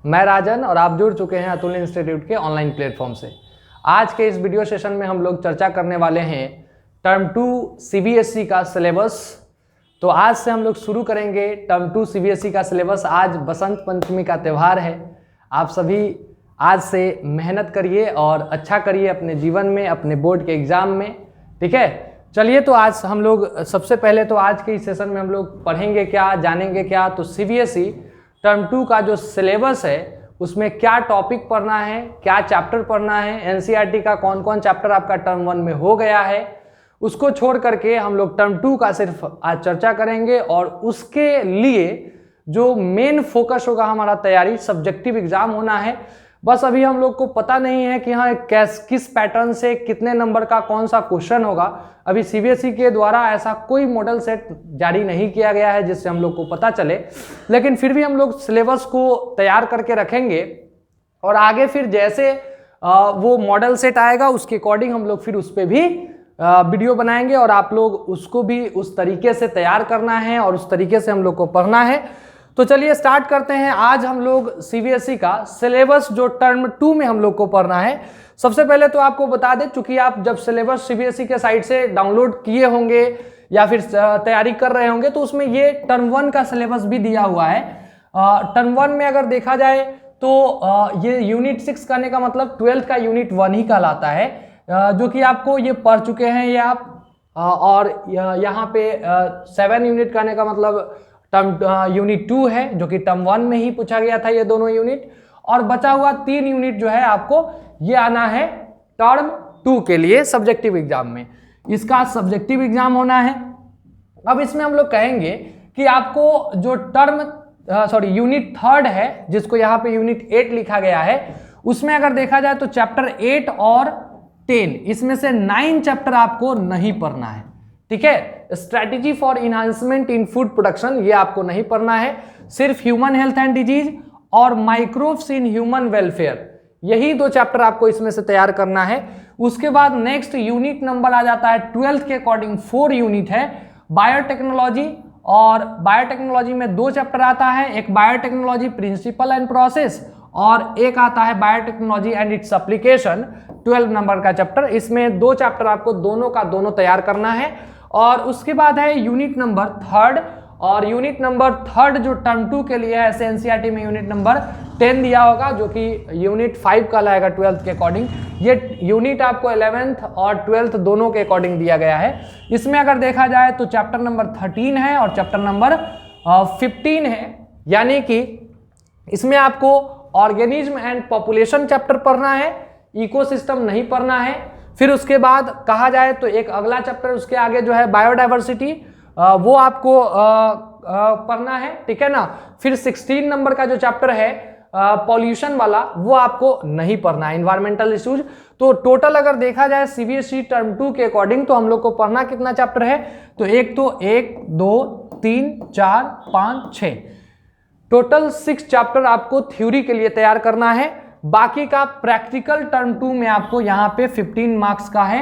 मैं राजन और आप जुड़ चुके हैं अतुल इंस्टीट्यूट के ऑनलाइन प्लेटफॉर्म से। आज के इस वीडियो सेशन में हम लोग चर्चा करने वाले हैं टर्म 2 सीबीएसई का सिलेबस। तो आज से हम लोग शुरू करेंगे टर्म 2 सीबीएसई का सिलेबस। आज बसंत पंचमी का त्यौहार है। आप सभी आज से मेहनत करिए और अच्छा करिए अपने जीवन में, अपने बोर्ड के एग्जाम में, ठीक है। चलिए, तो आज हम लोग सबसे पहले तो आज के इस सेशन में हम लोग पढ़ेंगे क्या, जानेंगे क्या। तो सीबीएसई टर्म 2 का जो सिलेबस है उसमें क्या टॉपिक पढ़ना है, क्या चैप्टर पढ़ना है, एनसीईआरटी का कौन कौन चैप्टर आपका टर्म 1 में हो गया है, उसको छोड़ करके हम लोग टर्म 2 का सिर्फ आज चर्चा करेंगे। और उसके लिए जो मेन फोकस होगा हमारा तैयारी, सब्जेक्टिव एग्जाम होना है। बस अभी हम लोग को पता नहीं है कि हाँ किस पैटर्न से कितने नंबर का कौन सा क्वेश्चन होगा। अभी सीबीएसई के द्वारा ऐसा कोई मॉडल सेट जारी नहीं किया गया है जिससे हम लोग को पता चले, लेकिन फिर भी हम लोग सिलेबस को तैयार करके रखेंगे और आगे फिर जैसे वो मॉडल सेट आएगा उसके अकॉर्डिंग हम लोग फिर उस पर भी वीडियो बनाएंगे और आप लोग उसको भी उस तरीके से तैयार करना है और उस तरीके से हम लोग को पढ़ना है। तो चलिए स्टार्ट करते हैं। आज हम लोग सीबीएसई का सिलेबस जो टर्म 2 में हम लोग को पढ़ना है। सबसे पहले तो आपको बता दें, चूंकि आप जब सिलेबस सीबीएसई के साइट से डाउनलोड किए होंगे या फिर तैयारी कर रहे होंगे तो उसमें ये टर्म 1 का सिलेबस भी दिया हुआ है। टर्म 1 में अगर देखा जाए तो ये यूनिट 6 करने का मतलब 12th का यूनिट 1 ही कहलाता है, जो कि आपको ये पढ़ चुके हैं ये आप। और यहाँ पे 7 यूनिट करने का मतलब टर्म यूनिट 2 है, जो कि टर्म 1 में ही पूछा गया था ये दोनों यूनिट। और बचा हुआ 3 यूनिट जो है आपको ये आना है टर्म 2 के लिए सब्जेक्टिव एग्जाम में। इसका सब्जेक्टिव एग्जाम होना है। अब इसमें हम लोग कहेंगे कि आपको जो यूनिट 3 है, जिसको यहाँ पे यूनिट 8 लिखा गया है, उसमें अगर देखा जाए तो चैप्टर 8 और 10 इसमें से 9 चैप्टर आपको नहीं पढ़ना है, ठीक है। Strategy for enhancement in food production ये आपको नहीं पढ़ना है। सिर्फ ह्यूमन हेल्थ एंड डिजीज और माइक्रोब्स इन ह्यूमन वेलफेयर, यही 2 चैप्टर आपको इसमें से तैयार करना है। उसके बाद नेक्स्ट यूनिट नंबर आ जाता है 12th के अकॉर्डिंग 4 यूनिट है बायोटेक्नोलॉजी। और बायोटेक्नोलॉजी में 2 चैप्टर आता है, एक बायोटेक्नोलॉजी प्रिंसिपल एंड प्रोसेस और एक आता है biotechnology and its application, 12 number का चैप्टर। इसमें 2 चैप्टर आपको दोनों का दोनों तैयार करना है। और उसके बाद है यूनिट नंबर 3, और यूनिट नंबर 3 जो टर्म 2 के लिए है, एनसीईआरटी में यूनिट नंबर 10 दिया होगा, जो कि यूनिट 5 कहलाएगा 12th के अकॉर्डिंग। ये यूनिट आपको 11th और 12th दोनों के अकॉर्डिंग दिया गया है। इसमें अगर देखा जाए तो चैप्टर नंबर 13 है और चैप्टर नंबर 15 है, यानी कि इसमें आपको ऑर्गेनिज्म एंड पॉपुलेशन चैप्टर पढ़ना है, इकोसिस्टम नहीं पढ़ना है। फिर उसके बाद कहा जाए तो एक अगला चैप्टर उसके आगे जो है बायोडाइवर्सिटी, वो आपको पढ़ना है, ठीक है ना। फिर 16 नंबर का जो चैप्टर है पॉल्यूशन वाला, वो आपको नहीं पढ़ना है, इन्वायरमेंटल इश्यूज। तो टोटल अगर देखा जाए सीबीएसई टर्म 2 के अकॉर्डिंग तो हम लोग को पढ़ना कितना चैप्टर है, तो 1 2 3 4 5 6 टोटल 6 चैप्टर आपको थ्योरी के लिए तैयार करना है। बाकी का प्रैक्टिकल टर्म 2 में आपको यहाँ पे 15 मार्क्स का है,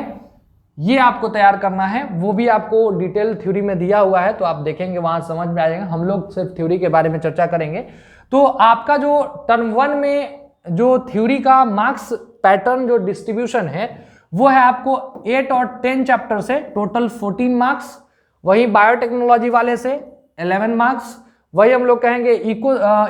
ये आपको तैयार करना है। वो भी आपको डिटेल थ्योरी में दिया हुआ है, तो आप देखेंगे वहां समझ में आ जाएगा। हम लोग सिर्फ थ्योरी के बारे में चर्चा करेंगे। तो आपका जो टर्म 1 में जो थ्योरी का मार्क्स पैटर्न जो डिस्ट्रीब्यूशन है वो है आपको 8 और 10 चैप्टर से टोटल 14 मार्क्स, वही बायोटेक्नोलॉजी वाले से 11 मार्क्स, वही हम लोग कहेंगे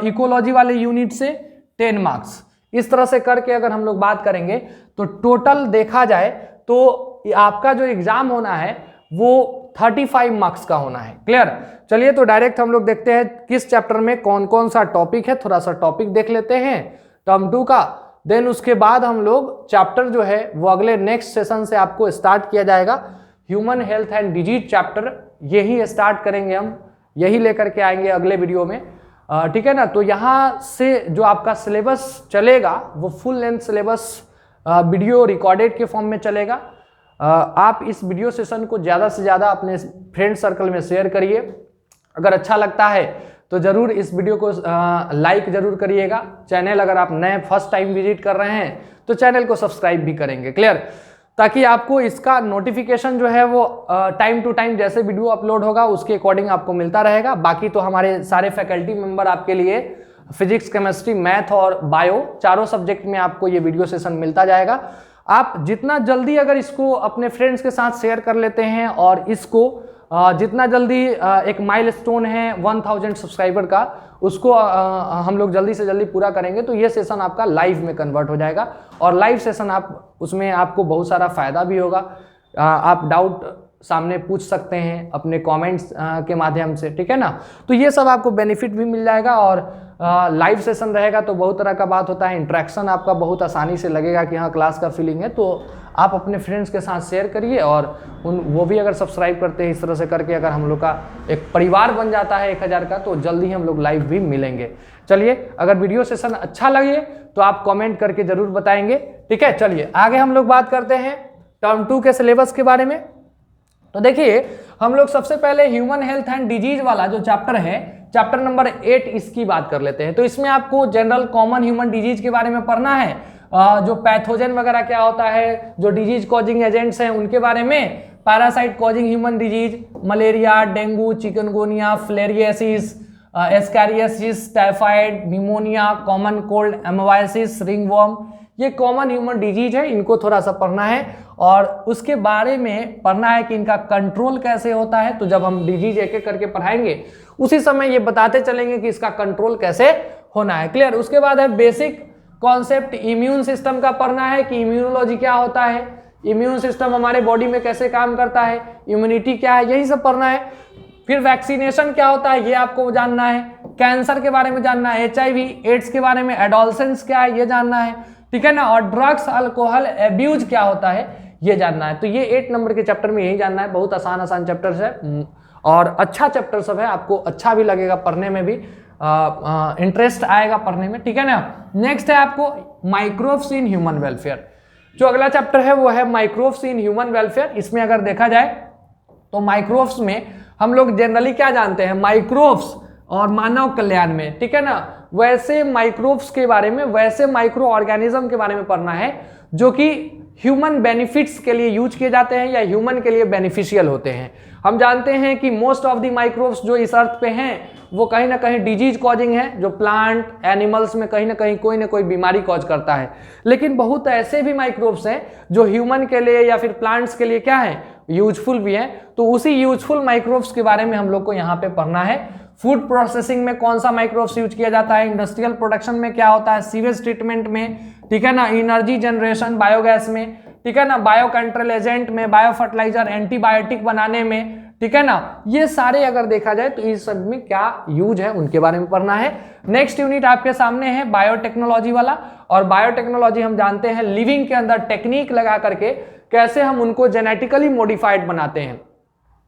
इकोलॉजी वाले यूनिट से 10 मार्क्स। इस तरह से करके अगर हम लोग बात करेंगे तो टोटल देखा जाए तो आपका जो एग्जाम होना है वो 35 मार्क्स का होना है। क्लियर। चलिए तो डायरेक्ट हम लोग देखते हैं किस चैप्टर में कौन कौन सा टॉपिक है। थोड़ा सा टॉपिक देख लेते हैं टर्म 2 का, देन उसके बाद हम लोग चैप्टर जो है वो अगले नेक्स्ट सेशन से आपको स्टार्ट किया जाएगा। Human health and disease chapter यही स्टार्ट करेंगे हम, यही लेकर के आएंगे अगले वीडियो में, ठीक है ना। तो यहाँ से जो आपका सिलेबस चलेगा वो full length syllabus video recorded के फॉर्म में चलेगा। आप इस वीडियो सेशन को ज़्यादा से ज़्यादा अपने फ्रेंड सर्कल में शेयर करिए। अगर अच्छा लगता है तो ज़रूर इस वीडियो को लाइक ज़रूर करिएगा। चैनल अगर आप नए फर्स्ट टाइम विजिट कर रहे हैं तो चैनल को सब्सक्राइब भी करेंगे। क्लियर। ताकि आपको इसका नोटिफिकेशन जो है वो टाइम टू टाइम जैसे वीडियो अपलोड होगा उसके अकॉर्डिंग आपको मिलता रहेगा। बाकी तो हमारे सारे फैकल्टी मेंबर आपके लिए फिजिक्स, केमिस्ट्री, मैथ और बायो, चारों सब्जेक्ट में आपको ये वीडियो सेशन मिलता जाएगा। आप जितना जल्दी अगर इसको अपने फ्रेंड्स के साथ शेयर कर लेते हैं और इसको जितना जल्दी एक माइलस्टोन है 1000 सब्सक्राइबर का, उसको हम लोग जल्दी से जल्दी पूरा करेंगे तो ये सेशन आपका लाइव में कन्वर्ट हो जाएगा और लाइव सेशन आप उसमें आपको बहुत सारा फायदा भी होगा। आप डाउट सामने पूछ सकते हैं अपने कमेंट्स के माध्यम से, ठीक है ना। तो ये सब आपको बेनिफिट भी मिल जाएगा और लाइव सेशन रहेगा तो बहुत तरह का बात होता है, इंटरेक्शन आपका बहुत आसानी से लगेगा कि हाँ क्लास का फीलिंग है। तो आप अपने फ्रेंड्स के साथ शेयर करिए और वो भी अगर सब्सक्राइब करते हैं इस तरह से करके, अगर हम लोग का एक परिवार बन जाता है 1000 का, तो जल्दी हम लोग लाइव भी मिलेंगे। चलिए, अगर वीडियो सेशन अच्छा लगे तो आप कमेंट करके जरूर बताएंगे, ठीक है। चलिए आगे हम लोग बात करते हैं टर्म 2 के सिलेबस के बारे में। तो देखिए, हम लोग सबसे पहले ह्यूमन हेल्थ एंड डिजीज वाला जो चैप्टर है, चैप्टर नंबर 8, इसकी बात कर लेते हैं। तो इसमें आपको जनरल कॉमन ह्यूमन डिजीज के बारे में पढ़ना है, जो पैथोजन वगैरह क्या होता है, जो डिजीज कॉजिंग एजेंट्स हैं उनके बारे में, parasite causing human disease, malaria, dengue, chikungunya, filariasis, ascariasis, typhoid, pneumonia, common cold, amoebiasis, ringworm, ये कॉमन ह्यूमन डिजीज है, इनको थोड़ा सा पढ़ना है और उसके बारे में पढ़ना है कि इनका कंट्रोल कैसे होता है। तो जब हम डिजीज एक एक करके पढ़ाएंगे उसी समय ये बताते चलेंगे कि इसका कंट्रोल कैसे होना है। क्लियर। उसके बाद है बेसिक कॉन्सेप्ट इम्यून सिस्टम का पढ़ना है कि इम्यूनोलॉजी क्या होता है, इम्यून सिस्टम हमारे बॉडी में कैसे काम करता है, इम्यूनिटी क्या है, यही सब पढ़ना है। फिर वैक्सीनेशन क्या होता है ये आपको जानना है, कैंसर के बारे में जानना है, HIV एड्स के बारे में, एडोलसेंस क्या है ये जानना है, ठीक है ना, और ड्रग्स अल्कोहल एब्यूज क्या होता है ये जानना है। तो ये 8 नंबर के चैप्टर में यही जानना है। बहुत आसान आसान चैप्टर्स है और अच्छा चैप्टर सब है, आपको अच्छा भी लगेगा पढ़ने में भी, इंटरेस्ट आएगा पढ़ने में, ठीक है ना। नेक्स्ट है आपको माइक्रोब्स इन ह्यूमन वेलफेयर। जो अगला चैप्टर है वो है माइक्रोब्स इन ह्यूमन वेलफेयर। इसमें अगर देखा जाए तो माइक्रोब्स में हम लोग जनरली क्या जानते हैं, माइक्रोब्स और मानव कल्याण में, ठीक है ना, वैसे माइक्रोब्स के बारे में, वैसे माइक्रो ऑर्गेनिज्म के बारे में पढ़ना है जो कि ह्यूमन बेनिफिट्स के लिए यूज किए जाते हैं या ह्यूमन के लिए बेनिफिशियल होते हैं। हम जानते हैं कि मोस्ट ऑफ द माइक्रोब्स जो इस अर्थ पे हैं वो कहीं ना कहीं डिजीज कॉजिंग है, जो प्लांट एनिमल्स में कहीं ना कोई बीमारी कॉज करता है। लेकिन बहुत ऐसे भी माइक्रोब्स हैं जो ह्यूमन के लिए या फिर प्लांट्स के लिए क्या है, यूजफुल भी हैं। तो उसी यूजफुल माइक्रोब्स के बारे में हम लोग को यहाँ पे पढ़ना है। फूड प्रोसेसिंग में कौन सा माइक्रोब्स यूज किया जाता है, इंडस्ट्रियल प्रोडक्शन में क्या होता है, सीवेज ट्रीटमेंट में, ठीक है ना, एनर्जी जनरेशन बायोगैस में, ठीक है ना, बायो कंट्रोल एजेंट में, बायो फर्टिलाइजर, एंटीबायोटिक बनाने में, ठीक है ना, ये सारे अगर देखा जाए तो इस सब में क्या यूज है उनके बारे में पढ़ना है। नेक्स्ट यूनिट आपके सामने है बायोटेक्नोलॉजी वाला, और बायोटेक्नोलॉजी हम जानते हैं लिविंग के अंदर टेक्निक लगा करके कैसे हम उनको जेनेटिकली मॉडिफाइड बनाते हैं,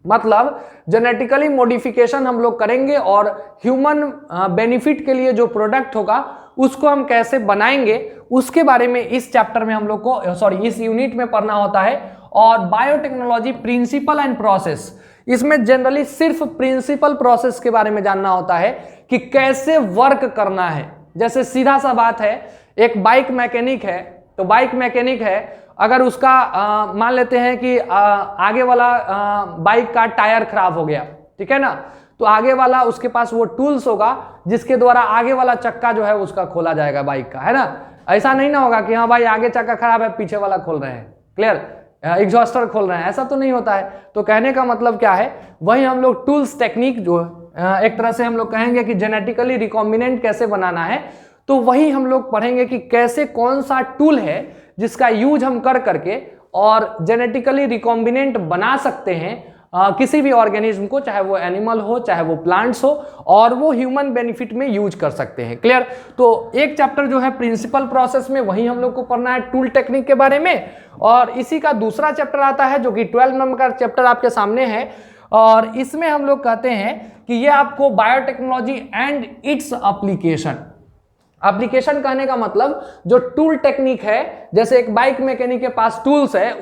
मतलब जेनेटिकली मॉडिफिकेशन हम लोग करेंगे और ह्यूमन बेनिफिट के लिए जो प्रोडक्ट होगा उसको हम कैसे बनाएंगे, उसके बारे में इस चैप्टर में हम लोग को इस यूनिट में पढ़ना होता है। और बायोटेक्नोलॉजी प्रिंसिपल एंड प्रोसेस, इसमें जनरली सिर्फ प्रिंसिपल प्रोसेस के बारे में जानना होता है कि कैसे वर्क करना है। जैसे सीधा सा बात है, एक बाइक मैकेनिक है, तो बाइक मैकेनिक है, अगर उसका मान लेते हैं कि आगे वाला बाइक का टायर खराब हो गया, ठीक है ना, तो आगे वाला उसके पास वो टूल्स होगा जिसके द्वारा आगे वाला चक्का जो है उसका खोला जाएगा बाइक का, है ना। ऐसा नहीं ना होगा कि हाँ भाई आगे चक्का खराब है पीछे वाला खोल रहे हैं, क्लियर, एग्जॉस्टर खोल रहे हैं, ऐसा तो नहीं होता है। तो कहने का मतलब क्या है, वही हम लोग टूल्स टेक्निक जो एक तरह से हम लोग कहेंगे कि जेनेटिकली रिकॉम्बिनेंट कैसे बनाना है, तो वही हम लोग पढ़ेंगे कि कैसे कौन सा टूल है जिसका यूज हम कर करके और जेनेटिकली रिकॉम्बिनेंट बना सकते हैं किसी भी ऑर्गेनिज्म को, चाहे वो एनिमल हो चाहे वो प्लांट्स हो, और वो ह्यूमन बेनिफिट में यूज कर सकते हैं। क्लियर। तो एक चैप्टर जो है प्रिंसिपल प्रोसेस में, वही हम लोग को पढ़ना है टूल टेक्निक के बारे में, और इसी का दूसरा चैप्टर आता है जो कि 12 नंबर का चैप्टर आपके सामने है, और इसमें हम लोग कहते हैं कि ये आपको biotechnology and its application, application कहने का मतलब जो टूल टेक्निक है, जैसे एक बाइक मैकेनिक के पास टूल्स है,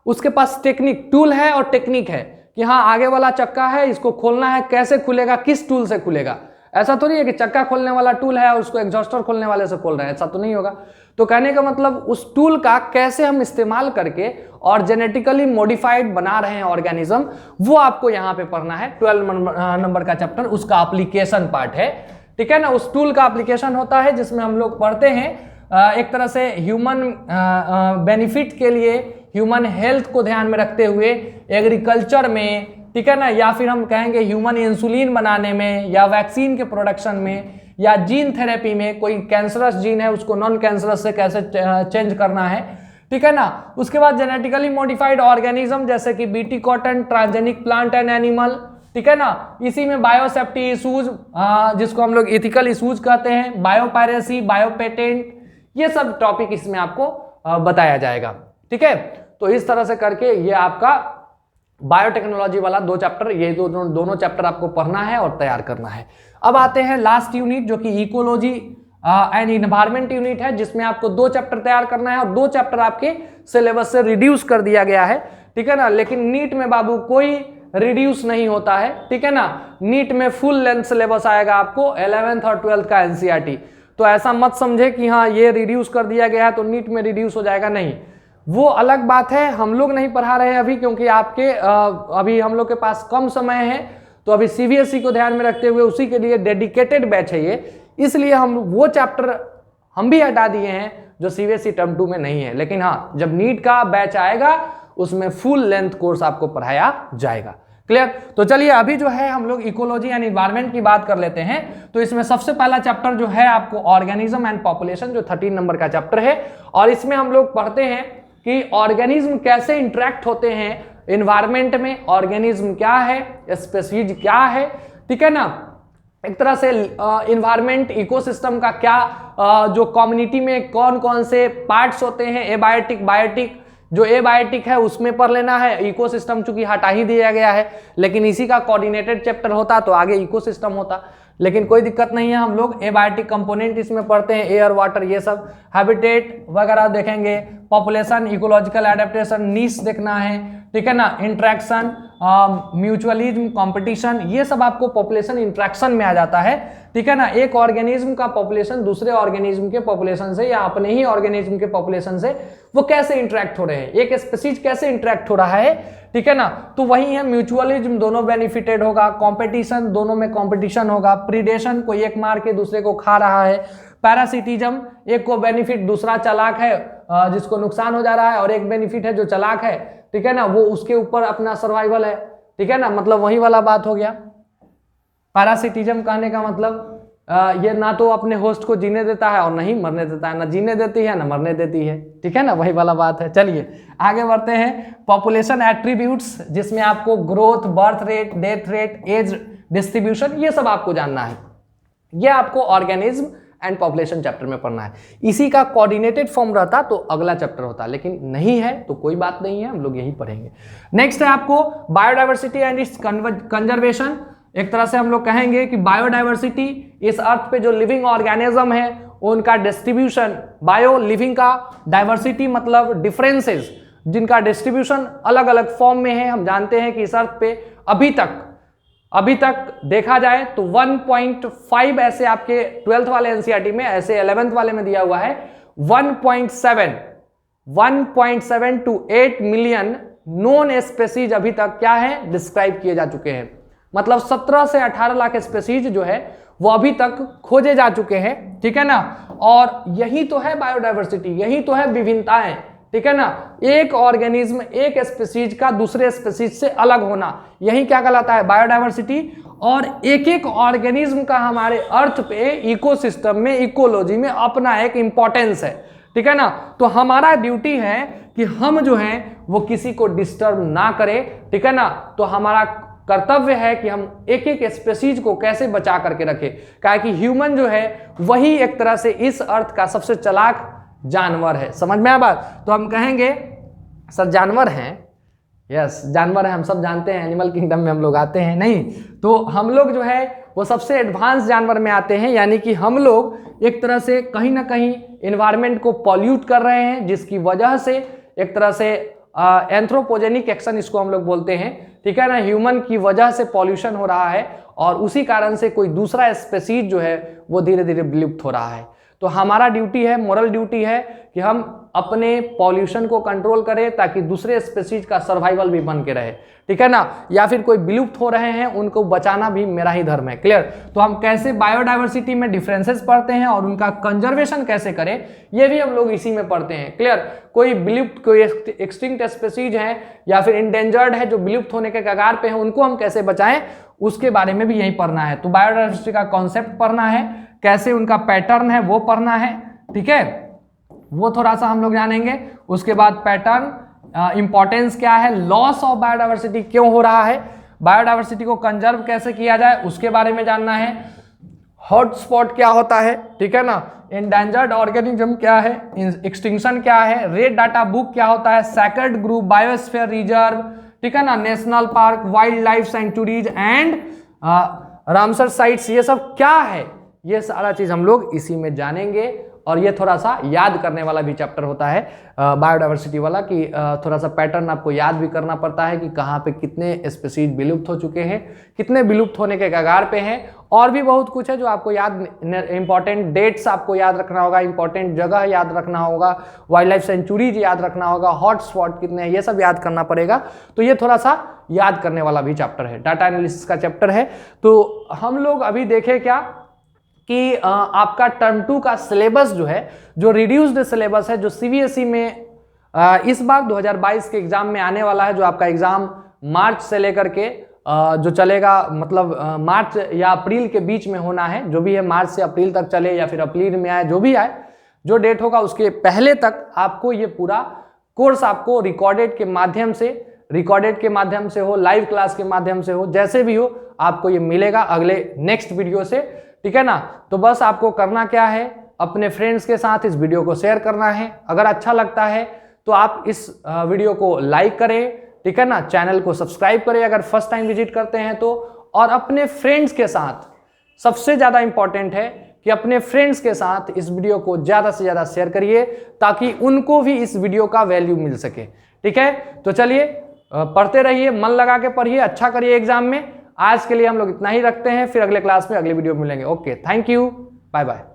उसके पास टेक्निक, टूल है और टेक्निक है कि हाँ आगे वाला चक्का है, इसको खोलना है, कैसे खुलेगा, किस टूल से खुलेगा। ऐसा तो नहीं है कि चक्का खोलने वाला टूल है और उसको एग्जॉस्टर खोलने वाले से खोल रहे हैं, ऐसा तो नहीं होगा। तो कहने का मतलब उस टूल का कैसे हम इस्तेमाल करके और जेनेटिकली मॉडिफाइड बना रहे हैं ऑर्गेनिज्म, वो आपको यहाँ पे पढ़ना है। 12 नंबर का चैप्टर उसका एप्लीकेशन पार्ट है। ठीक है ना, उस टूल का एप्लीकेशन होता है जिसमें हम लोग पढ़ते हैं एक तरह से ह्यूमन बेनिफिट के लिए, ह्यूमन हेल्थ को ध्यान में रखते हुए एग्रीकल्चर में, ठीक है ना, या फिर हम कहेंगे ह्यूमन इंसुलिन बनाने में, या वैक्सीन के प्रोडक्शन में, या जीन थेरेपी में, कोई कैंसरस जीन है उसको नॉन कैंसरस से कैसे चेंज करना है, ठीक है ना। उसके बाद जेनेटिकली मॉडिफाइड ऑर्गेनिज्म जैसे कि BT cotton, transgenic plant and animal, ठीक है ना। इसी में बायोसेफ्टी इशूज, जिसको हम लोग इथिकल इशूज कहते हैं, बायोपायरेसी, बायोपेटेंट, ये सब टॉपिक इसमें आपको बताया जाएगा, ठीक है। तो इस तरह से करके ये आपका बायोटेक्नोलॉजी वाला 2 चैप्टर, ये दोनों चैप्टर आपको पढ़ना है और तैयार करना है। अब आते हैं लास्ट यूनिट जो कि इकोलॉजी एंड इन्वायरमेंट यूनिट है, जिसमें आपको 2 चैप्टर तैयार करना है और 2 चैप्टर आपके सिलेबस से रिड्यूस कर दिया गया है, ठीक है ना। लेकिन नीट में बाबू कोई रिड्यूस नहीं होता है, ठीक है ना। नीट में फुल लेंथ सिलेबस आएगा आपको 11th और 12th का एनसीईआरटी। तो ऐसा मत समझे कि हाँ ये रिड्यूस कर दिया गया है तो नीट में रिड्यूस हो जाएगा, नहीं, वो अलग बात है। हम लोग नहीं पढ़ा रहे हैं अभी, क्योंकि आपके अभी हम लोग के पास कम समय है, तो अभी सीबीएसई को ध्यान में रखते हुए उसी के लिए डेडिकेटेड बैच है ये, इसलिए हम वो चैप्टर हम भी हटा दिए हैं जो सीबीएसई टर्म 2 में नहीं है। लेकिन हाँ, जब नीट का बैच आएगा उसमें फुल लेंथ कोर्स आपको पढ़ाया जाएगा। क्लियर? तो चलिए अभी जो है हम लोग इकोलॉजी एंड इन्वायरमेंट की बात कर लेते हैं। तो इसमें सबसे पहला चैप्टर जो है आपको ऑर्गेनिज्म एंड पॉपुलेशन, जो 13 नंबर का चैप्टर है, और इसमें हम लोग पढ़ते हैं कि ऑर्गेनिज्म कैसे इंटरेक्ट होते हैं इन्वायरमेंट में, ऑर्गेनिज्म क्या है, स्पीशीज क्या है, ठीक है ना। एक तरह से इन्वायरमेंट इकोसिस्टम का क्या जो कम्युनिटी में कौन कौन से पार्ट्स होते हैं, एबायोटिक, बायोटिक, जो एबायोटिक है उसमें पढ़ लेना है। इकोसिस्टम चूंकि हटा ही दिया गया है, लेकिन इसी का कोऑर्डिनेटेड चैप्टर होता तो आगे इकोसिस्टम होता, लेकिन कोई दिक्कत नहीं है। हम लोग एबायोटिक कंपोनेंट इसमें पढ़ते हैं, एयर, वाटर, ये सब, हैबिटेट वगैरह देखेंगे, पॉपुलेशन, इकोलॉजिकल एडेप्टेशन, नीश देखना है, ठीक है ना, इंट्रैक्शन, म्यूचुअलिज्म, कंपटीशन, ये सब आपको पॉपुलेशन इंट्रैक्शन में आ जाता है, ठीक है ना। एक ऑर्गेनिज्म का पॉपुलेशन दूसरे ऑर्गेनिज्म के पॉपुलेशन से या अपने ही ऑर्गेनिज्म के पॉपुलेशन से वो कैसे इंटरेक्ट हो रहे हैं, एक स्पीशीज कैसे इंटरेक्ट हो रहा है, ठीक है ना। तो वही है म्यूचुअलिज्म, दोनों बेनिफिटेड होगा, कंपटीशन, दोनों में कंपटीशन होगा, प्रीडेशन, कोई एक मार के दूसरे को खा रहा है, पैरासिटिज्म, एक को बेनिफिट, दूसरा चालाक है जिसको नुकसान हो जा रहा है, और एक बेनिफिट है जो चालाक है, ठीक है ना, वो उसके ऊपर अपना सर्वाइवल है, ठीक है ना, मतलब वही वाला बात हो गया। पैरासिटिज्म कहने का मतलब ये ना तो अपने होस्ट को जीने देता है और नहीं मरने देता है, ना जीने देती है ना मरने देती है, ठीक है ना, वही वाला बात है। चलिए आगे बढ़ते हैं। पॉपुलेशन एट्रीब्यूट्स, जिसमें आपको growth, birth rate, death rate, age distribution, ये सब आपको जानना है। ये आपको ऑर्गेनिज्म एंड पॉपुलेशन चैप्टर में पढ़ना है। इसी का कोऑर्डिनेटेड फॉर्म रहता तो अगला चैप्टर होता, लेकिन नहीं है तो कोई बात नहीं है, हम लोग यही पढ़ेंगे। नेक्स्ट है आपको बायोडाइवर्सिटी एंड इट्स कंजर्वेशन। एक तरह से हम लोग कहेंगे कि बायोडाइवर्सिटी, इस अर्थ पे जो लिविंग ऑर्गेनिज्म है उनका डिस्ट्रीब्यूशन, बायो लिविंग का, डाइवर्सिटी मतलब डिफरेंसेस, जिनका डिस्ट्रीब्यूशन अलग अलग फॉर्म में है। हम जानते हैं कि इस अर्थ पे अभी तक देखा जाए तो 1.5 ऐसे आपके 12th वाले एनसीईआरटी में, ऐसे 11th वाले में दिया हुआ है 1.7 to 8 मिलियन नॉन स्पीशीज अभी तक क्या है, डिस्क्राइब किए जा चुके हैं। मतलब 17 से 18 लाख स्पीशीज जो है वो अभी तक खोजे जा चुके हैं, ठीक है ना। और यही तो है बायोडाइवर्सिटी, यही तो है विभिन्नताएं, ठीक है ना। एक ऑर्गेनिज्म, एक स्पीशीज का दूसरे स्पीशीज से अलग होना, यही क्या कहलाता है, बायोडाइवर्सिटी। और एक एक ऑर्गेनिज्म का हमारे अर्थ पे, इकोसिस्टम में, इकोलॉजी में अपना एक इंपॉर्टेंस है, ठीक है ना। तो हमारा ड्यूटी है कि हम जो है वो किसी को डिस्टर्ब ना करें, ठीक है ना। तो हमारा कर्तव्य है कि हम एक एक स्पीशीज को कैसे बचा करके रखें, क्या कि ह्यूमन जो है वही एक तरह से इस अर्थ का सबसे चालाक जानवर है। समझ में आ बात? तो हम कहेंगे सर जानवर हैं, यस जानवर है, हम सब जानते हैं, एनिमल किंगडम में हम लोग आते हैं, नहीं तो हम लोग जो है वो सबसे एडवांस जानवर में आते हैं। यानी कि हम लोग एक तरह से कहीं ना कहीं इन्वायरमेंट को पॉल्यूट कर रहे हैं, जिसकी वजह से एक तरह से एंथ्रोपोजेनिक एक्शन इसको हम लोग बोलते हैं, ठीक है ना। ह्यूमन की वजह से पॉल्यूशन हो रहा है और उसी कारण से कोई दूसरा स्पीशीज जो है वो धीरे धीरे विलुप्त हो रहा है। तो हमारा ड्यूटी है, मोरल ड्यूटी है कि हम अपने पॉल्यूशन को कंट्रोल करें ताकि दूसरे स्पीशीज का सर्वाइवल भी बन के रहे, ठीक है ना। या फिर कोई विलुप्त हो रहे हैं उनको बचाना भी मेरा ही धर्म है। क्लियर। तो हम कैसे बायोडाइवर्सिटी में डिफरेंसेस पढ़ते हैं और उनका कंजर्वेशन कैसे करें ये भी हम लोग इसी में पढ़ते हैं। क्लियर। कोई विलुप्त, कोई एक्सटिंक्ट स्पीशीज है या फिर इंडेंजर्ड है जो विलुप्त होने के कगार पे है, उनको हम कैसे बचाएं उसके बारे में भी यही पढ़ना है। तो बायोडाइवर्सिटी का कॉन्सेप्ट पढ़ना है, कैसे उनका पैटर्न है वो पढ़ना है, ठीक है, वो थोड़ा सा हम लोग जानेंगे। उसके बाद पैटर्न, इंपॉर्टेंस क्या है, लॉस ऑफ बायोडाइवर्सिटी क्यों हो रहा है, बायोडाइवर्सिटी को कंजर्व कैसे किया जाए उसके बारे में जानना है, हॉटस्पॉट क्या होता है, ठीक है ना, एंडेंजर्ड ऑर्गेनिज्म क्या है, एक्सटिंक्शन क्या है, रेड डाटा बुक क्या होता है, सैक्रेड ग्रुप, बायोस्फीयर रिजर्व, ठीक है ना, national park, wild life sanctuaries and Ramsar sites, ये सब क्या है, ये सारा चीज हम लोग इसी में जानेंगे। और ये थोड़ा सा याद करने वाला भी चैप्टर होता है बायोडाइवर्सिटी वाला, कि थोड़ा सा पैटर्न आपको याद भी करना पड़ता है कि कहाँ पे कितने स्पीशीज विलुप्त हो चुके हैं, कितने विलुप्त होने के कगार पे हैं, और भी बहुत कुछ है जो आपको याद, इंपॉर्टेंट डेट्स आपको याद रखना होगा, इंपॉर्टेंट जगह याद रखना होगा, वाइल्ड लाइफ सेंचुरीज याद रखना होगा, हॉटस्पॉट कितने हैं, ये सब याद करना पड़ेगा। तो ये थोड़ा सा याद करने वाला भी चैप्टर है, डाटा एनालिसिस का चैप्टर है। तो हम लोग अभी देखें क्या कि आपका टर्म 2 का सिलेबस जो है, जो रिड्यूस्ड सिलेबस है, जो सीबीएसई में इस बार 2022 के एग्जाम में आने वाला है, जो आपका एग्जाम मार्च से लेकर के जो चलेगा, मतलब मार्च या अप्रैल के बीच में होना है, जो भी है मार्च से अप्रैल तक चले या फिर अप्रैल में आए, जो भी आए, जो डेट होगा उसके पहले तक आपको ये पूरा कोर्स आपको रिकॉर्डेड के माध्यम से हो, लाइव क्लास के माध्यम से हो, जैसे भी हो आपको ये मिलेगा अगले नेक्स्ट वीडियो से, ठीक है ना। तो बस आपको करना क्या है, अपने फ्रेंड्स के साथ इस वीडियो को शेयर करना है। अगर अच्छा लगता है तो आप इस वीडियो को लाइक करें, ठीक है ना, चैनल को सब्सक्राइब करें अगर फर्स्ट टाइम विजिट करते हैं तो, और अपने फ्रेंड्स के साथ, सबसे ज्यादा इंपॉर्टेंट है कि अपने फ्रेंड्स के साथ इस वीडियो को ज्यादा से ज्यादा शेयर करिए ताकि उनको भी इस वीडियो का वैल्यू मिल सके, ठीक है। तो चलिए पढ़ते रहिए, मन लगा के पढ़िए, अच्छा करिए एग्जाम में। आज के लिए हम लोग इतना ही रखते हैं, फिर अगले क्लास में अगले वीडियो में मिलेंगे। Okay, thank you, bye bye.